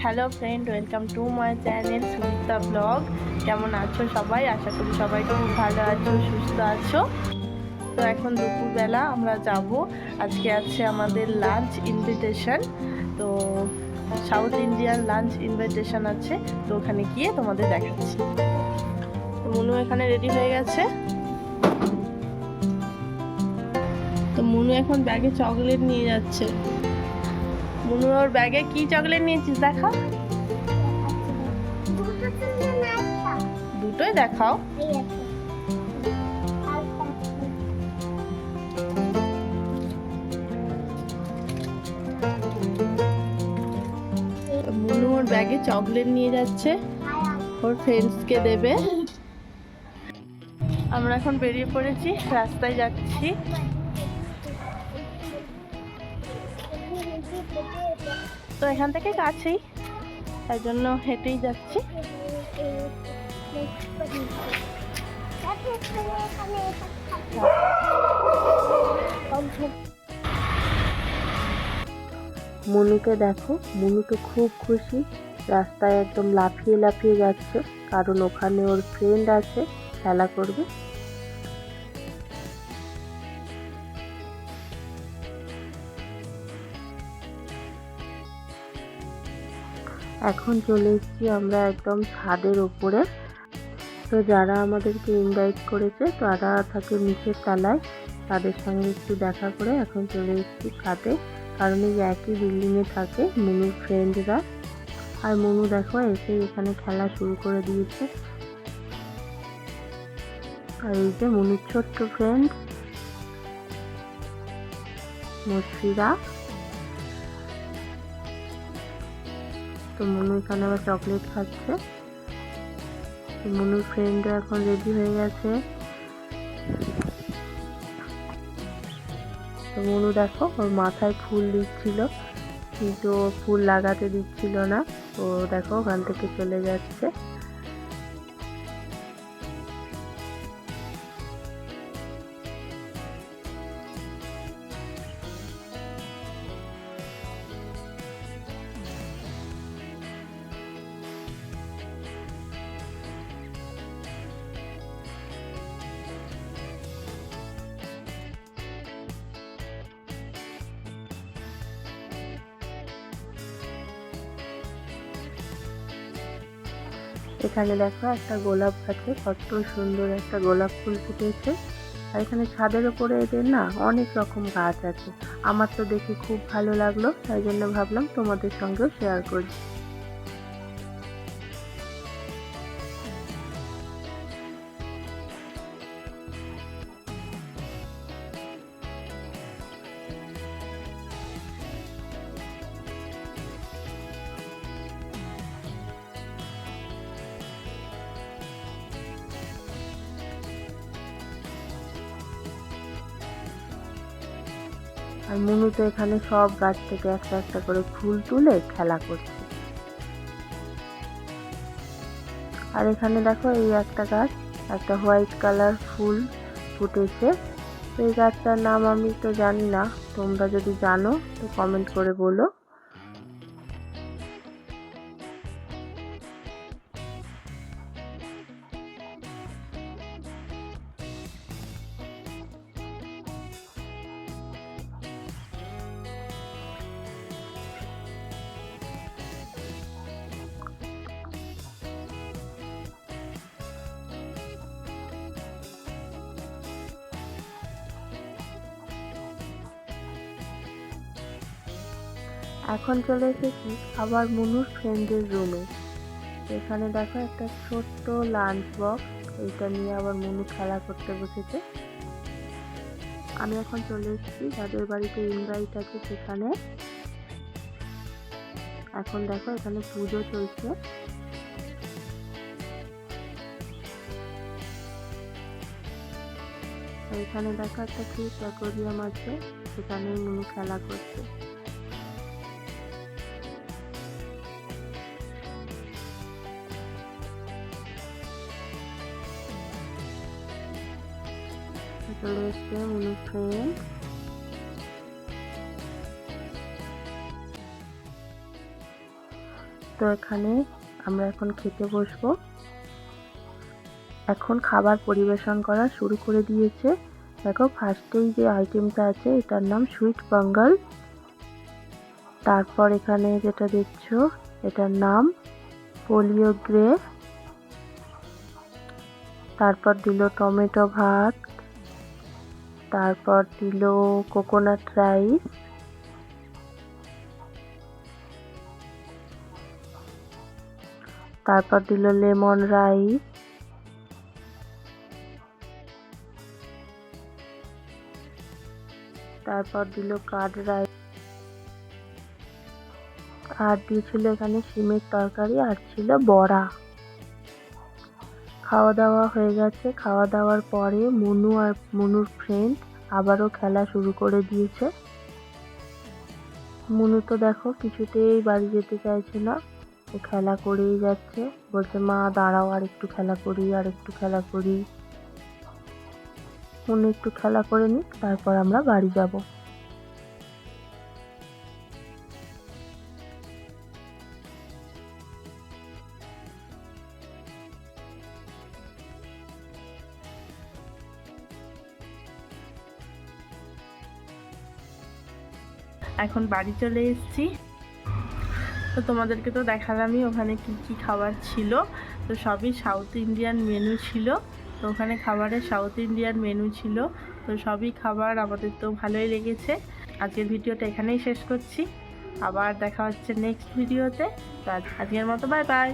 Hello friend, welcome to my channel Sumita blog. কেমন আছো সবাই? আশা করি সবাই খুব ভালো আছো, সুস্থ আছো। তো এখন দুপুরবেলা আমরা যাব, আজকে আছে আমাদের লাঞ্চ ইনভিটেশন। তো সাউথ ইন্ডিয়ান লাঞ্চ ইনভিটেশন আছে, তো ওখানে গিয়ে তোমাদের দেখাচ্ছি। তো মনু এখানে রেডি হয়ে গেছে। তো মনু এখন ব্যাগে চকলেট নিয়ে যাচ্ছে। মনু, ওর ব্যাগে কি চকলেট নিয়েছিস দেখা? দুটোই দেখাও। মনু ওর ব্যাগে চকলেট নিয়ে যাচ্ছে, ওর ফ্রেন্ডসকে দেবে। আমরা এখন বেরিয়ে পড়েছি, রাস্তায় যাচ্ছি। তো এখান থেকে কাছেই, তাই জন্য হেঁটেই যাচ্ছি। মনুকে দেখো, মনু তো খুব খুশি, রাস্তায় একদম লাফিয়ে লাফিয়ে যাচ্ছে, কারণ ওখানে ওর ফ্রেন্ড আছে, খেলা করবে। এখন চলে এসেছি আমরা একদম ছাদের ওপরে। তো যারা আমাদেরকে ইনভাইট করেছে তারা থাকে নিচের তলায়, তাদের সঙ্গে একটু দেখা করে এখন চলে এসেছি ছাদে, কারণ এই একই বিল্ডিংয়ে থাকে মনুর ফ্রেন্ডরা। আর মনু দেখো এসে এখানে খেলা শুরু করে দিয়েছে। আর এই যে মনুর ছোট্ট ফ্রেন্ড মুশফিরা। তো মনু এখানে আবার চকলেট খাচ্ছে। মনুর ফ্রেন্ডরা এখন রেডি হয়ে গেছে। তো মনু দেখো ওর মাথায় ফুল দিচ্ছিল, কিন্তু ফুল লাগাতে দিচ্ছিল না। তো দেখো ওখান থেকে চলে যাচ্ছে। এখানে দেখো একটা গোলাপ গাছে কত সুন্দর একটা গোলাপ ফুল ফুটেছে। আর এখানে ছাদের উপরে এদের না অনেক রকম গাছ আছে। আমার তো দেখে খুব ভালো লাগলো, তাই জন্য ভাবলাম তোমাদের সঙ্গেও শেয়ার করি। আর মনু তো এখানে সব গাছ থেকে একটা একটা করে ফুল তুলে খেলা করছে। আর এখানে দেখো এই একটা গাছ, একটা হোয়াইট কালার ফুল ফুটেছে। এই গাছটার নাম আমি তো জানি না, তোমরা যদি জানো তো কমেন্ট করে বলো। এখন চলে এসেছি আবার মনুর ফ্রেন্ডের রুমে। এখানে দেখো একটা ছোট্ট লাঞ্চ বক্স, এইটা নিয়ে আবার মনু খেলা করতে বসেছে। আমি এখন চলে এসেছি যাদের বাড়িতে ইনভাইট আছে সেখানে। এখন দেখো এখানে পুজো চলছে। এখানে দেখো একটা ফিশ অ্যাকোয়ারিয়াম আছে, সেখানে মনু খেলা করছে। চলে এসছে মনুর ফ্রেন্ড। তো এখানে আমরা এখন খেতে বসবো। এখন খাবার পরিবেশন করা শুরু করে দিয়েছে। দেখো ফার্স্টেই যে আইটেমটা আছে এটার নাম সুইট বাঙ্গাল। তারপর এখানে যেটা দেখছো এটার নাম পোলিও গ্রে। তারপর দিল টমেটো ভাত, তারপর দিল কোকোনাট রাইস, তারপর দিল লেমন রাইস, তারপর দিল কার্ড রাইস, আর দিয়েছিল এখানে শিমের তরকারি, আর ছিল বড়া। খাওয়া দাওয়া হয়ে গেছে। খাওয়া দাওয়ার পরে মনু আর মনুর ফ্রেন্ড আবারও খেলা শুরু করে দিয়েছে। মনু তো দেখো কিছুতেই বাড়ি যেতে চাইছে না, ও খেলা করেই যাচ্ছে, বলছে মা দাঁড়াও আর একটু খেলা করি, আর একটু খেলা করি। মনু একটু খেলা করে নিক, তারপর আমরা বাড়ি যাব। এখন বাড়ি চলে এসেছি। তো তোমাদেরকে তো দেখালামই ওখানে কি কি খাবার ছিল। তো সবই সাউথ ইন্ডিয়ান মেনু ছিল। তো ওখানে খাবারের সাউথ ইন্ডিয়ান মেনু ছিল। তো সবই খাবার আমাদের তো ভালোই লেগেছে। আজকের ভিডিওটা এখানেই শেষ করছি। আবার দেখা হচ্ছে নেক্সট ভিডিওতে। তো আজকের মতো বাই বাই।